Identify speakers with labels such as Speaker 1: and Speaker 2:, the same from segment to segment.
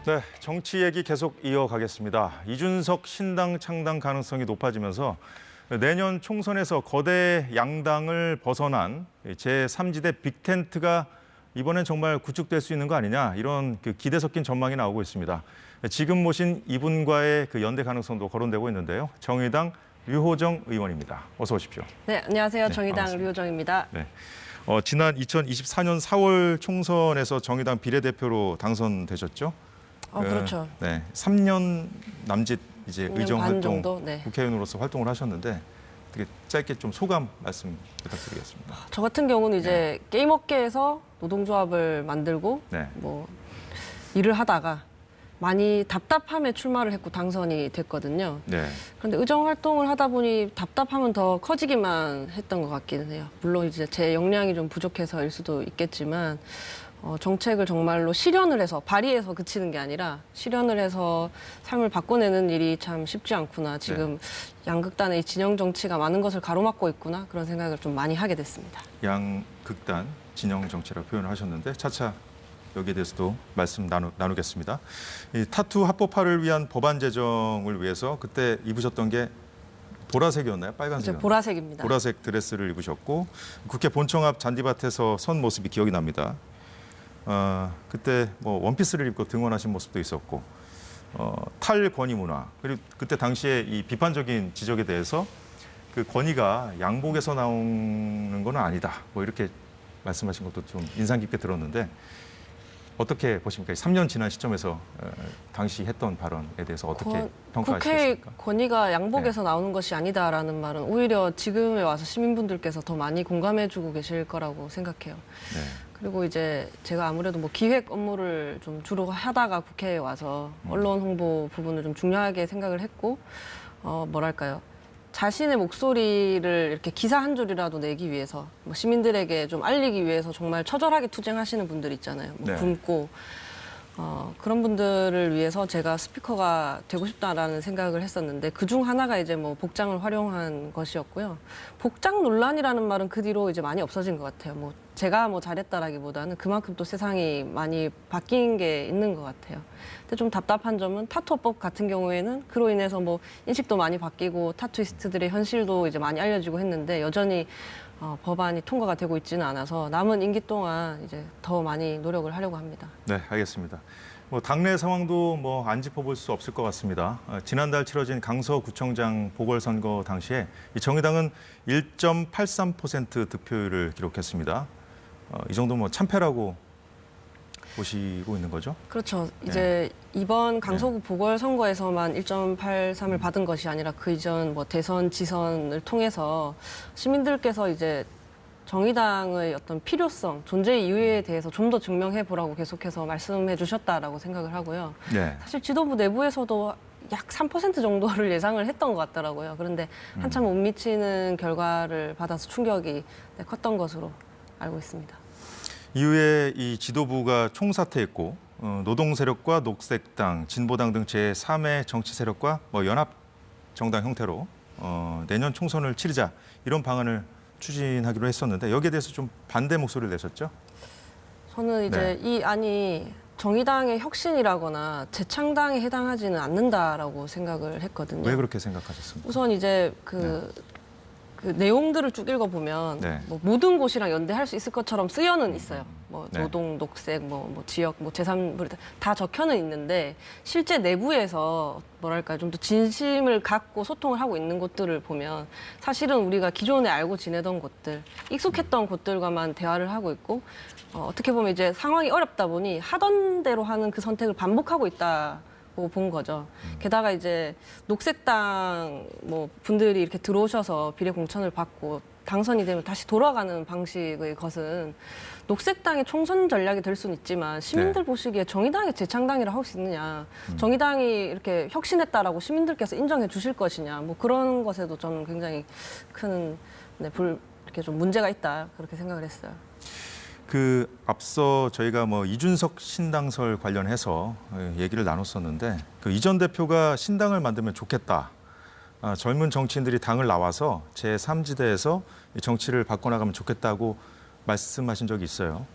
Speaker 1: 네, 정치 얘기 계속 이어가겠습니다. 이준석 신당 창당 가능성이 높아지면서 내년 총선에서 거대 양당을 벗어난 제3지대 빅텐트가 이번엔 정말 구축될 수 있는 거 아니냐, 이런 기대 섞인 전망이 나오고 있습니다. 지금 모신 이분과의 연대 가능성도 거론되고 있는데요. 정의당 류호정 의원입니다. 어서 오십시오.
Speaker 2: 네, 안녕하세요.
Speaker 1: 네,
Speaker 2: 정의당
Speaker 1: 반갑습니다.
Speaker 2: 류호정입니다.
Speaker 1: 네. 지난 2024년 4월 총선에서 정의당 비례대표로 당선되셨죠?
Speaker 2: 그렇죠.
Speaker 1: 네, 3년 남짓 이제
Speaker 2: 3년
Speaker 1: 의정
Speaker 2: 반
Speaker 1: 활동,
Speaker 2: 정도? 네.
Speaker 1: 국회의원으로서 활동을 하셨는데 되게 짧게 좀 소감 말씀 부탁드리겠습니다.
Speaker 2: 저 같은 경우는 이제 게임 업계에서 노동조합을 만들고
Speaker 1: 네.
Speaker 2: 뭐 일을 하다가 많이 답답함에 출마를 했고 당선이 됐거든요.
Speaker 1: 네.
Speaker 2: 그런데 의정 활동을 하다 보니 답답함은 더 커지기만 했던 것 같기는 해요. 물론 이제 제 역량이 좀 부족해서일 수도 있겠지만 정책을 정말로 실현을 해서 발의해서 그치는 게 아니라 실현을 해서 삶을 바꿔내는 일이 참 쉽지 않구나. 지금 양극단의 진영 정치가 많은 것을 가로막고 있구나. 그런 생각을 좀 많이 하게 됐습니다.
Speaker 1: 양극단 진영 정치라고 표현을 하셨는데 차차 여기에 대해서도 말씀 나누겠습니다. 이 타투 합법화를 위한 법안 제정을 위해서 그때 입으셨던 게 보라색이었나요? 빨간색이었나요?
Speaker 2: 보라색입니다.
Speaker 1: 보라색 드레스를 입으셨고 국회 본청 앞 잔디밭에서 선 모습이 기억이 납니다. 그때 뭐 원피스를 입고 등원하신 모습도 있었고 탈권위 문화, 그리고 그때 당시에 이 비판적인 지적에 대해서 그 권위가 양복에서 나오는 건 아니다, 뭐 이렇게 말씀하신 것도 좀 인상 깊게 들었는데 어떻게 보십니까? 3년 지난 시점에서 당시 했던 발언에 대해서 어떻게 평가하시겠습니까?
Speaker 2: 국회 권위가 양복에서 나오는 것이 아니다라는 말은 오히려 지금에 와서 시민분들께서 더 많이 공감해주고 계실 거라고 생각해요.
Speaker 1: 네.
Speaker 2: 그리고 이제 제가 아무래도 뭐 기획 업무를 좀 주로 하다가 국회에 와서 언론 홍보 부분을 좀 중요하게 생각을 했고, 뭐랄까요. 자신의 목소리를 이렇게 기사 한 줄이라도 내기 위해서, 뭐 시민들에게 좀 알리기 위해서 정말 처절하게 투쟁하시는 분들 있잖아요. 뭐
Speaker 1: 네.
Speaker 2: 굶고. 그런 분들을 위해서 제가 스피커가 되고 싶다라는 생각을 했었는데 그중 하나가 이제 뭐 복장을 활용한 것이었고요. 복장 논란이라는 말은 그 뒤로 이제 많이 없어진 것 같아요. 뭐 제가 뭐 잘했다라기보다는 그만큼 또 세상이 많이 바뀐 게 있는 것 같아요. 근데 좀 답답한 점은 타투법 같은 경우에는 그로 인해서 뭐 인식도 많이 바뀌고 타투이스트들의 현실도 이제 많이 알려지고 했는데 여전히 법안이 통과가 되고 있지는 않아서 남은 임기 동안 이제 더 많이 노력을 하려고 합니다.
Speaker 1: 네, 알겠습니다. 뭐 당내 상황도 뭐 안 짚어볼 수 없을 것 같습니다. 지난달 치러진 강서구청장 보궐선거 당시에 이 정의당은 1.83% 득표율을 기록했습니다. 이 정도 뭐 참패라고 보시고 있는 거죠?
Speaker 2: 그렇죠. 이제 이번 강서구 보궐선거에서만 1.83을 받은 것이 아니라 그 이전 뭐 대선, 지선을 통해서 시민들께서 이제 정의당의 어떤 필요성, 존재 이유에 대해서 좀 더 증명해 보라고 계속해서 말씀해 주셨다라고 생각을 하고요.
Speaker 1: 네.
Speaker 2: 사실 지도부 내부에서도 약 3% 정도를 예상을 했던 것 같더라고요. 그런데 한참 못 미치는 결과를 받아서 충격이 컸던 것으로 알고 있습니다.
Speaker 1: 이후에 이 지도부가 총사퇴했고 노동 세력과 녹색당, 진보당 등 제3의 정치 세력과 뭐 연합 정당 형태로 내년 총선을 치르자, 이런 방안을 추진하기로 했었는데 여기에 대해서 좀 반대 목소리를 내셨죠?
Speaker 2: 저는 이제 이 안이 정의당의 혁신이라거나 재창당에 해당하지는 않는다라고 생각을 했거든요.
Speaker 1: 왜 그렇게 생각하셨습니까?
Speaker 2: 우선 이제 그 내용들을 쭉 읽어보면 뭐 모든 곳이랑 연대할 수 있을 것처럼 쓰여는 있어요. 뭐 노동, 녹색, 뭐 지역, 뭐 제3부리 다 적혀는 있는데 실제 내부에서 뭐랄까 좀 더 진심을 갖고 소통을 하고 있는 곳들을 보면 사실은 우리가 기존에 알고 지내던 곳들, 익숙했던 곳들과만 대화를 하고 있고 어떻게 보면 이제 상황이 어렵다 보니 하던 대로 하는 그 선택을 반복하고 있다. 본 거죠. 게다가 이제 녹색당 뭐 분들이 이렇게 들어오셔서 비례 공천을 받고 당선이 되면 다시 돌아가는 방식의 것은 녹색당의 총선 전략이 될 수는 있지만 시민들 보시기에 정의당이 재창당이라 할 수 있느냐, 정의당이 이렇게 혁신했다라고 시민들께서 인정해 주실 것이냐, 뭐 그런 것에도 저는 굉장히 큰 이렇게 좀 문제가 있다, 그렇게 생각을 했어요.
Speaker 1: 앞서 저희가 뭐 이준석 신당설 관련해서 얘기를 나눴었는데 이 전 대표가 신당을 만들면 좋겠다. 젊은 정치인들이 당을 나와서 제3지대에서 정치를 바꿔나가면 좋겠다고 말씀하신 적이 있어요.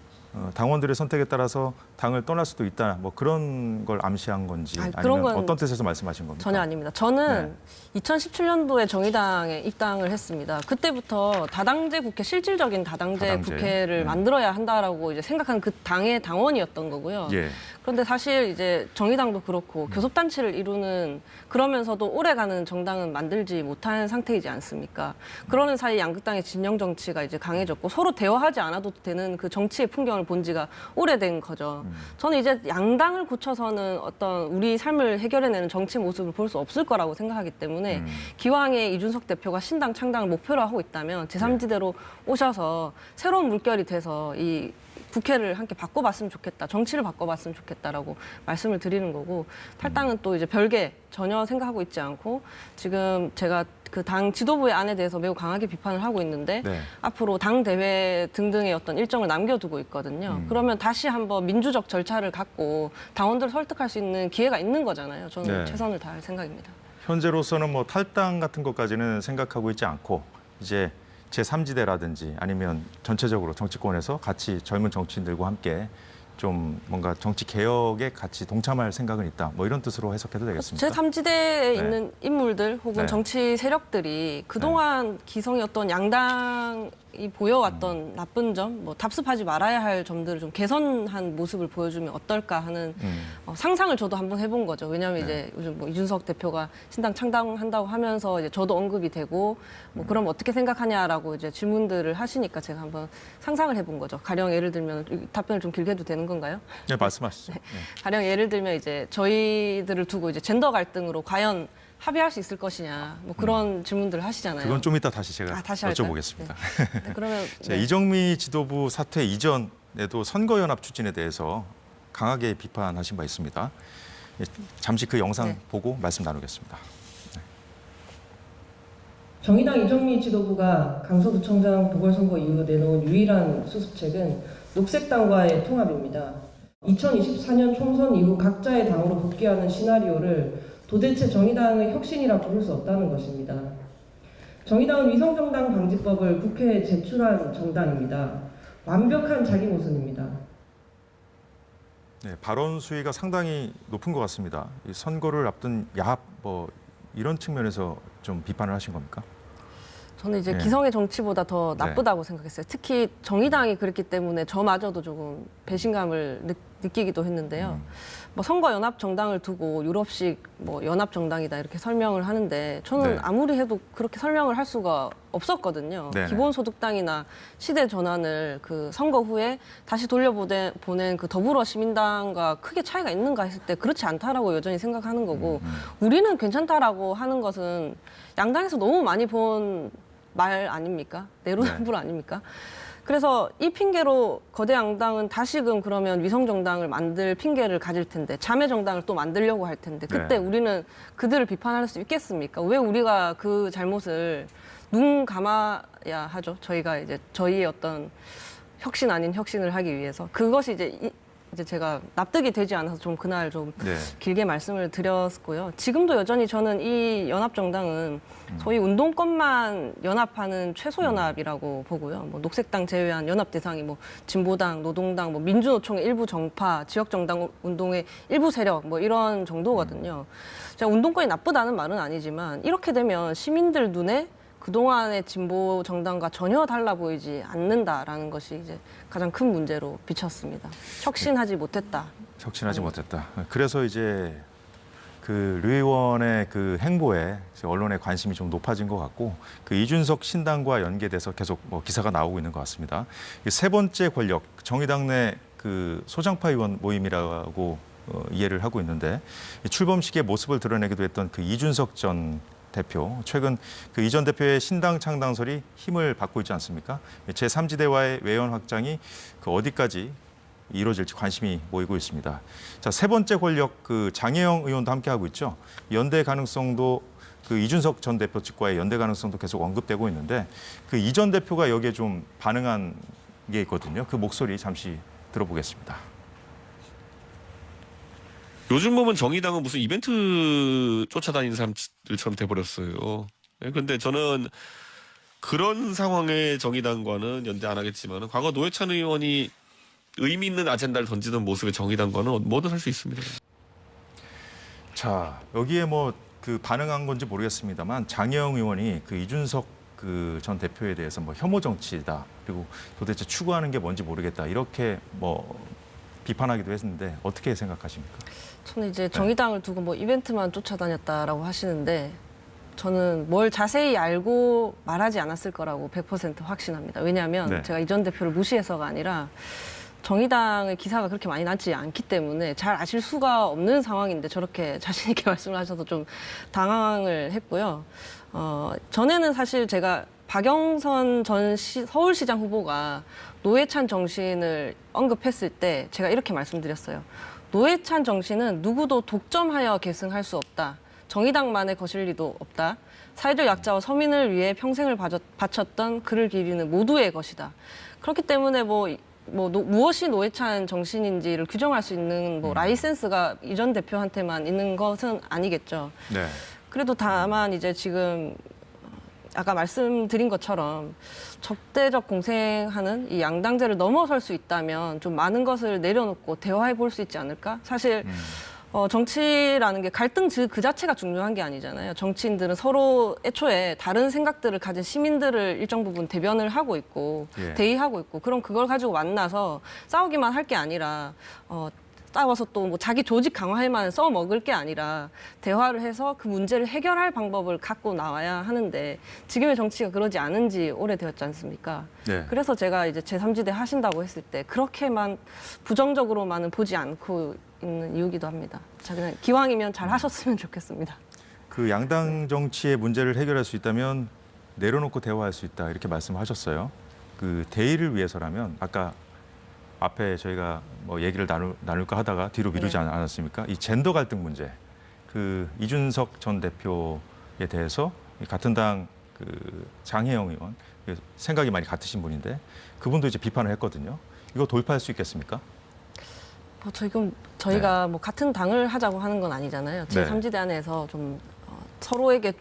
Speaker 1: 당원들의 선택에 따라서 당을 떠날 수도 있다. 뭐 그런 걸 암시한 건지
Speaker 2: 아니,
Speaker 1: 아니면
Speaker 2: 그런 건
Speaker 1: 어떤 뜻에서 말씀하신 겁니까?
Speaker 2: 전혀 아닙니다. 저는 2017년도에 정의당에 입당을 했습니다. 그때부터 다당제 국회, 실질적인 다당제 국회를 만들어야 한다라고 이제 생각한 그 당의 당원이었던 거고요.
Speaker 1: 예.
Speaker 2: 그런데 사실 이제 정의당도 그렇고 교섭단체를 이루는 그러면서도 오래가는 정당은 만들지 못한 상태이지 않습니까? 그러는 사이 양극당의 진영 정치가 이제 강해졌고 서로 대화하지 않아도 되는 그 정치의 풍경을 본 지가 오래된 거죠. 저는 이제 양당을 고쳐서는 어떤 우리 삶을 해결해내는 정치 모습을 볼 수 없을 거라고 생각하기 때문에 기왕에 이준석 대표가 신당 창당을 목표로 하고 있다면 제3지대로 오셔서 새로운 물결이 돼서 이 국회를 함께 바꿔봤으면 좋겠다. 정치를 바꿔봤으면 좋겠다라고 말씀을 드리는 거고 탈당은 또 이제 별개 전혀 생각하고 있지 않고 지금 제가 그 당 지도부의 안에 대해서 매우 강하게 비판을 하고 있는데 앞으로 당 대회 등등의 어떤 일정을 남겨두고 있거든요. 그러면 다시 한번 민주적 절차를 갖고 당원들을 설득할 수 있는 기회가 있는 거잖아요. 저는 최선을 다할 생각입니다.
Speaker 1: 현재로서는 뭐 탈당 같은 것까지는 생각하고 있지 않고 이제 제3지대라든지 아니면 전체적으로 정치권에서 같이 젊은 정치인들과 함께 좀 뭔가 정치 개혁에 같이 동참할 생각은 있다. 뭐 이런 뜻으로 해석해도 되겠습니까?
Speaker 2: 제3지대에 있는 인물들 혹은 정치 세력들이 그동안 기성이었던 양당이 보여왔던 나쁜 점, 뭐 답습하지 말아야 할 점들을 좀 개선한 모습을 보여주면 어떨까 하는 상상을 저도 한번 해본 거죠. 왜냐하면 이제 요즘 뭐 이준석 대표가 신당 창당한다고 하면서 이제 저도 언급이 되고 뭐 그럼 어떻게 생각하냐라고 이제 질문들을 하시니까 제가 한번 상상을 해본 거죠. 가령 예를 들면 답변을 좀 길게 해도 되는 건가요?
Speaker 1: 네, 말씀하시죠. 네.
Speaker 2: 가령 예를 들면 이제 저희들을 두고 이제 젠더 갈등으로 과연 합의할 수 있을 것이냐 뭐 그런 질문들을 하시잖아요.
Speaker 1: 그건 좀 이따 다시 제가
Speaker 2: 다시
Speaker 1: 여쭤보겠습니다.
Speaker 2: 네, 그러면
Speaker 1: 이정미 지도부 사퇴 이전에도 선거연합 추진에 대해서 강하게 비판하신 바 있습니다. 잠시 그 영상 보고 말씀 나누겠습니다.
Speaker 3: 정의당 이정미 지도부가 강서구청장 보궐선거 이후 내놓은 유일한 수습책은 녹색당과의 통합입니다. 2024년 총선 이후 각자의 당으로 복귀하는 시나리오를 도대체 정의당의 혁신이라 부를 수 없다는 것입니다. 정의당은 위성정당 방지법을 국회에 제출한 정당입니다. 완벽한 자기 모순입니다.
Speaker 1: 네, 발언 수위가 상당히 높은 것 같습니다. 이 선거를 앞둔 야합 뭐 이런 측면에서 좀 비판을 하신 겁니까?
Speaker 2: 저는 이제 기성의 정치보다 더 나쁘다고 생각했어요. 특히 정의당이 그랬기 때문에 저마저도 조금 배신감을 느끼기도 했는데요. 뭐 선거 연합 정당을 두고 유럽식 뭐 연합 정당이다 이렇게 설명을 하는데 저는 아무리 해도 그렇게 설명을 할 수가 없었거든요. 기본소득당이나 시대 전환을 그 선거 후에 다시 돌려보낸 그 더불어시민당과 크게 차이가 있는가 했을 때 그렇지 않다라고 여전히 생각하는 거고 우리는 괜찮다라고 하는 것은 양당에서 너무 많이 본 말 아닙니까? 내로남불 아닙니까? 그래서 이 핑계로 거대 양당은 다시금 그러면 위성정당을 만들 핑계를 가질 텐데 자매정당을 또 만들려고 할 텐데 그때 우리는 그들을 비판할 수 있겠습니까? 왜 우리가 그 잘못을 눈 감아야 하죠? 저희가 이제 저희의 어떤 혁신 아닌 혁신을 하기 위해서 그것이 이제 제가 납득이 되지 않아서 좀 그날 좀 길게 말씀을 드렸고요. 지금도 여전히 저는 이 연합정당은 소위 운동권만 연합하는 최소연합이라고 보고요. 뭐 녹색당 제외한 연합 대상이 뭐 진보당, 노동당, 뭐 민주노총의 일부 정파, 지역정당 운동의 일부 세력 뭐 이런 정도거든요. 제가 운동권이 나쁘다는 말은 아니지만 이렇게 되면 시민들 눈에 그동안의 진보 정당과 전혀 달라 보이지 않는다라는 것이 이제 가장 큰 문제로 비쳤습니다. 혁신하지 못했다.
Speaker 1: 혁신하지 못했다. 그래서 이제 그 류 의원의 그 행보에 언론의 관심이 좀 높아진 것 같고 그 이준석 신당과 연계돼서 계속 뭐 기사가 나오고 있는 것 같습니다. 세 번째 권력 정의당 내 그 소장파 의원 모임이라고 이해를 하고 있는데 출범식의 모습을 드러내기도 했던 그 이준석 전 대표, 최근 그 이 전 대표의 신당 창당설이 힘을 받고 있지 않습니까? 제3지대와의 외연 확장이 그 어디까지 이루어질지 관심이 모이고 있습니다. 자, 세 번째 권력 그 장혜영 의원도 함께 하고 있죠. 연대 가능성도 그 이준석 전 대표 측과의 연대 가능성도 계속 언급되고 있는데 그 이 전 대표가 여기에 좀 반응한 게 있거든요. 그 목소리 잠시 들어보겠습니다.
Speaker 4: 요즘 보면 정의당은 무슨 이벤트 쫓아다니는 사람들처럼 돼버렸어요. 그런데 저는 그런 상황의 정의당과는 연대 안 하겠지만 과거 노회찬 의원이 의미 있는 아젠다를 던지는 모습의 정의당과는 뭐든 할 수 있습니다.
Speaker 1: 자, 여기에 뭐 그 반응한 건지 모르겠습니다만 장혜영 의원이 그 이준석 그 전 대표에 대해서 뭐 혐오 정치다, 그리고 도대체 추구하는 게 뭔지 모르겠다, 이렇게 뭐 비판하기도 했는데 어떻게 생각하십니까?
Speaker 2: 저는 이제 정의당을 두고 뭐 이벤트만 쫓아다녔다라고 하시는데 저는 뭘 자세히 알고 말하지 않았을 거라고 100% 확신합니다. 왜냐하면
Speaker 1: 네.
Speaker 2: 제가 이전 대표를 무시해서가 아니라 정의당의 기사가 그렇게 많이 나지 않기 때문에 잘 아실 수가 없는 상황인데 저렇게 자신 있게 말씀을 하셔서 좀 당황을 했고요. 전에는 사실 제가 박영선 전 서울시장 후보가 노회찬 정신을 언급했을 때 제가 이렇게 말씀드렸어요. 노회찬 정신은 누구도 독점하여 계승할 수 없다. 정의당만의 것일 리도 없다. 사회적 약자와 서민을 위해 평생을 바쳤던 그를 기리는 모두의 것이다. 그렇기 때문에 무엇이 노회찬 정신인지를 규정할 수 있는 라이센스가 이전 대표한테만 있는 것은 아니겠죠.
Speaker 1: 네.
Speaker 2: 그래도 다만 이제 지금 아까 말씀드린 것처럼 적대적 공생하는 이 양당제를 넘어설 수 있다면 좀 많은 것을 내려놓고 대화해 볼 수 있지 않을까? 사실 정치라는 게 갈등 그 자체가 중요한 게 아니잖아요. 정치인들은 서로 애초에 다른 생각들을 가진 시민들을 일정 부분 대변을 하고 있고
Speaker 1: 예.
Speaker 2: 대의하고 있고 그럼 그걸 가지고 만나서 싸우기만 할 게 아니라 싸워서 또 뭐 자기 조직 강화할 만한 써먹을 게 아니라 대화를 해서 그 문제를 해결할 방법을 갖고 나와야 하는데 지금의 정치가 그러지 않은 지 오래되었지 않습니까?
Speaker 1: 네.
Speaker 2: 그래서 제가 이제 제3지대 하신다고 했을 때 그렇게만 부정적으로만은 보지 않고 있는 이유기도 합니다. 자, 그냥 기왕이면 잘 하셨으면 좋겠습니다.
Speaker 1: 그 양당 정치의 문제를 해결할 수 있다면 내려놓고 대화할 수 있다, 이렇게 말씀하셨어요. 그 대의를 위해서라면 아까 앞에 저희가 뭐 얘기를 나눌까 하다가 뒤로 미루지 않았습니까? 이 젠더 갈등 문제, 그 이준석 전 대표에 대해서 같은 당 그 장혜영 의원, 생각이 많이 같으신 분인데 그분도 이제 비판을 했거든요. 이거 돌파할 수 있겠습니까?
Speaker 2: 저희가 뭐 같은 당을 하자고 하는 건 아니잖아요. 제3지대 안에서 좀 서로에게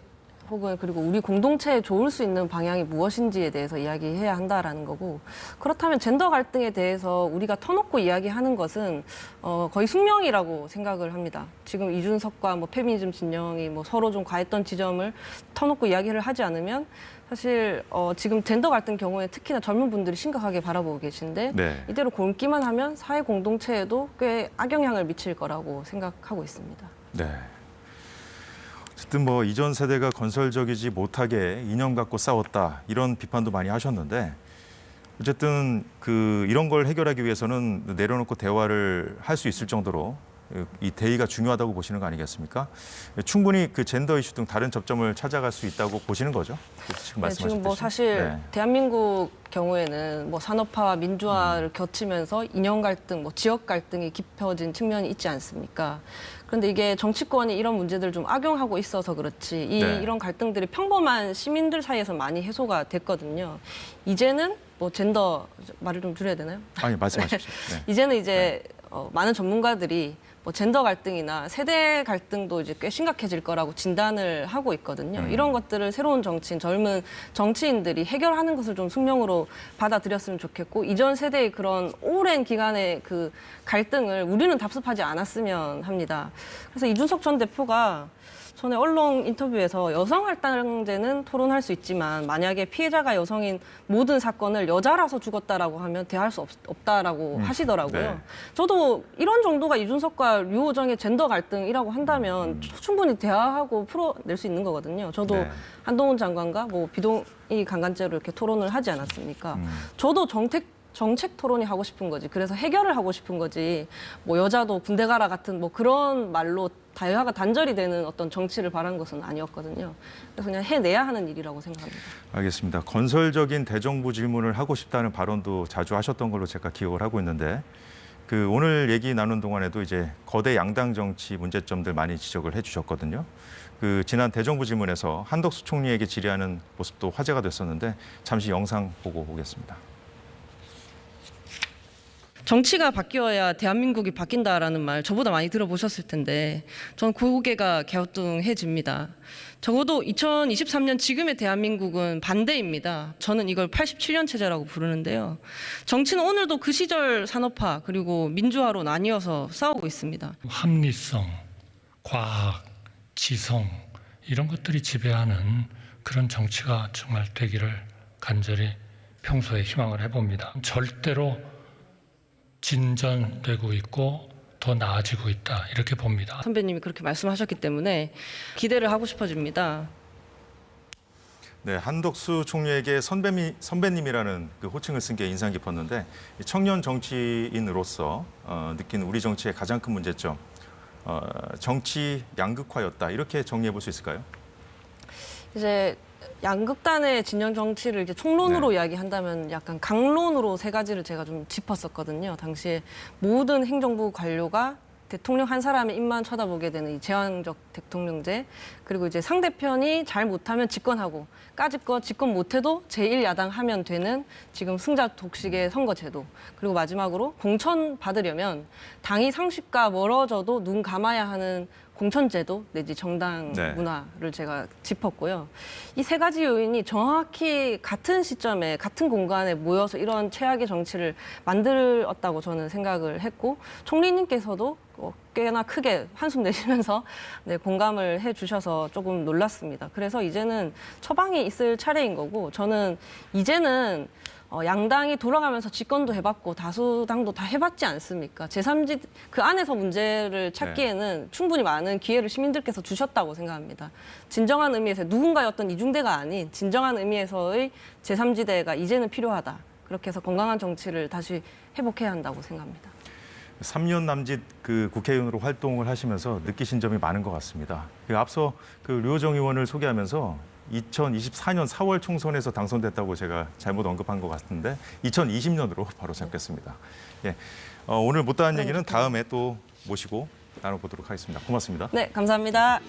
Speaker 2: 혹은 그리고 우리 공동체에 좋을 수 있는 방향이 무엇인지에 대해서 이야기해야 한다라는 거고, 그렇다면 젠더 갈등에 대해서 우리가 터놓고 이야기하는 것은 거의 숙명이라고 생각을 합니다. 지금 이준석과 뭐 페미니즘 진영이 뭐 서로 좀 과했던 지점을 터놓고 이야기를 하지 않으면 사실 지금 젠더 갈등 경우에 특히나 젊은 분들이 심각하게 바라보고 계신데
Speaker 1: 네.
Speaker 2: 이대로 곪기만 하면 사회 공동체에도 꽤 악영향을 미칠 거라고 생각하고 있습니다.
Speaker 1: 네. 어쨌든 뭐 이전 세대가 건설적이지 못하게 이념 갖고 싸웠다, 이런 비판도 많이 하셨는데 어쨌든 그 이런 걸 해결하기 위해서는 내려놓고 대화를 할 수 있을 정도로 이 대의가 중요하다고 보시는 거 아니겠습니까? 충분히 그 젠더 이슈 등 다른 접점을 찾아갈 수 있다고 보시는 거죠? 지금 말씀하셨듯이.
Speaker 2: 지금 뭐 사실 대한민국 경우에는 뭐 산업화와 민주화를 겹치면서 이념 갈등, 뭐 지역 갈등이 깊어진 측면이 있지 않습니까? 그런데 이게 정치권이 이런 문제들을 좀 악용하고 있어서 그렇지 이런 갈등들이 평범한 시민들 사이에서 많이 해소가 됐거든요. 이제는 뭐 젠더 말을 좀 줄여야 되나요?
Speaker 1: 아니, 말씀하십시오. 네.
Speaker 2: 이제는 이제 많은 전문가들이 뭐 젠더 갈등이나 세대 갈등도 이제 꽤 심각해질 거라고 진단을 하고 있거든요. 이런 것들을 새로운 정치인, 젊은 정치인들이 해결하는 것을 좀 숙명으로 받아들였으면 좋겠고, 이전 세대의 그런 오랜 기간의 그 갈등을 우리는 답습하지 않았으면 합니다. 그래서 이준석 전 대표가 전에 언론 인터뷰에서 여성 할당제는 토론할 수 있지만 만약에 피해자가 여성인 모든 사건을 여자라서 죽었다라고 하면 대할 수 없다라고 하시더라고요.
Speaker 1: 네.
Speaker 2: 저도 이런 정도가 이준석과 류호정의 젠더 갈등이라고 한다면 충분히 대화하고 풀어낼 수 있는 거거든요. 저도
Speaker 1: 네.
Speaker 2: 한동훈 장관과 뭐 비동의 강간죄로 이렇게 토론을 하지 않았습니까? 저도 정책 토론이 하고 싶은 거지. 그래서 해결을 하고 싶은 거지. 뭐 여자도 군대 가라 같은 뭐 그런 말로 대화가 단절이 되는 어떤 정치를 바라는 것은 아니었거든요. 그래서 그냥 해내야 하는 일이라고 생각합니다.
Speaker 1: 알겠습니다. 건설적인 대정부 질문을 하고 싶다는 발언도 자주 하셨던 걸로 제가 기억을 하고 있는데, 그 오늘 얘기 나눈 동안에도 이제 거대 양당 정치 문제점들 많이 지적을 해주셨거든요. 그 지난 대정부 질문에서 한덕수 총리에게 질의하는 모습도 화제가 됐었는데 잠시 영상 보고 오겠습니다.
Speaker 2: 정치가 바뀌어야 대한민국이 바뀐다라는 말 저보다 많이 들어보셨을 텐데 전 고개가 갸우뚱해집니다. 적어도 2023년 지금의 대한민국은 반대입니다. 저는 이걸 87년 체제라고 부르는데요. 정치는 오늘도 그 시절 산업화 그리고 민주화로 나뉘어서 싸우고 있습니다.
Speaker 5: 합리성, 과학, 지성 이런 것들이 지배하는 그런 정치가 정말 되기를 간절히 평소에 희망을 해봅니다. 절대로 진전되고 있고 더 나아지고 있다 이렇게 봅니다.
Speaker 2: 선배님이 그렇게 말씀하셨기 때문에 기대를 하고 싶어집니다.
Speaker 1: 네, 한덕수 총리에게 선배님이라는 그 호칭을 쓴 게 인상 깊었는데 청년 정치인으로서 느낀 우리 정치의 가장 큰 문제점, 정치 양극화였다 이렇게 정리해 볼 수 있을까요?
Speaker 2: 이제 양극단의 진영 정치를 이제 총론으로 이야기한다면 약간 강론으로 세 가지를 제가 좀 짚었었거든요. 당시에 모든 행정부 관료가 대통령 한 사람의 입만 쳐다보게 되는 이 제왕적 대통령제, 그리고 이제 상대편이 잘 못하면 집권하고 까짓거 집권 못해도 제1야당 하면 되는 지금 승자 독식의 선거제도, 그리고 마지막으로 공천 받으려면 당이 상식과 멀어져도 눈 감아야 하는 공천제도 내지 정당 문화를 제가 짚었고요. 이 세 가지 요인이 정확히 같은 시점에 같은 공간에 모여서 이런 최악의 정치를 만들었다고 저는 생각을 했고, 총리님께서도 꽤나 크게 한숨 내쉬면서 공감을 해주셔서 조금 놀랐습니다. 그래서 이제는 처방이 있을 차례인 거고, 저는 이제는 양당이 돌아가면서 집권도 해봤고 다수당도 다 해봤지 않습니까? 제3지 그 안에서 문제를 찾기에는 충분히 많은 기회를 시민들께서 주셨다고 생각합니다. 진정한 의미에서 누군가의 어떤 이중대가 아닌 진정한 의미에서의 제3지대가 이제는 필요하다. 그렇게 해서 건강한 정치를 다시 회복해야 한다고 생각합니다.
Speaker 1: 3년 남짓 그 국회의원으로 활동을 하시면서 느끼신 점이 많은 것 같습니다. 앞서 그 류호정 의원을 소개하면서 2024년 4월 총선에서 당선됐다고 제가 잘못 언급한 것 같은데 2020년으로 바로 잡겠습니다. 예, 오늘 못다한 얘기는 다음에 또 모시고 나눠보도록 하겠습니다. 고맙습니다.
Speaker 2: 네, 감사합니다.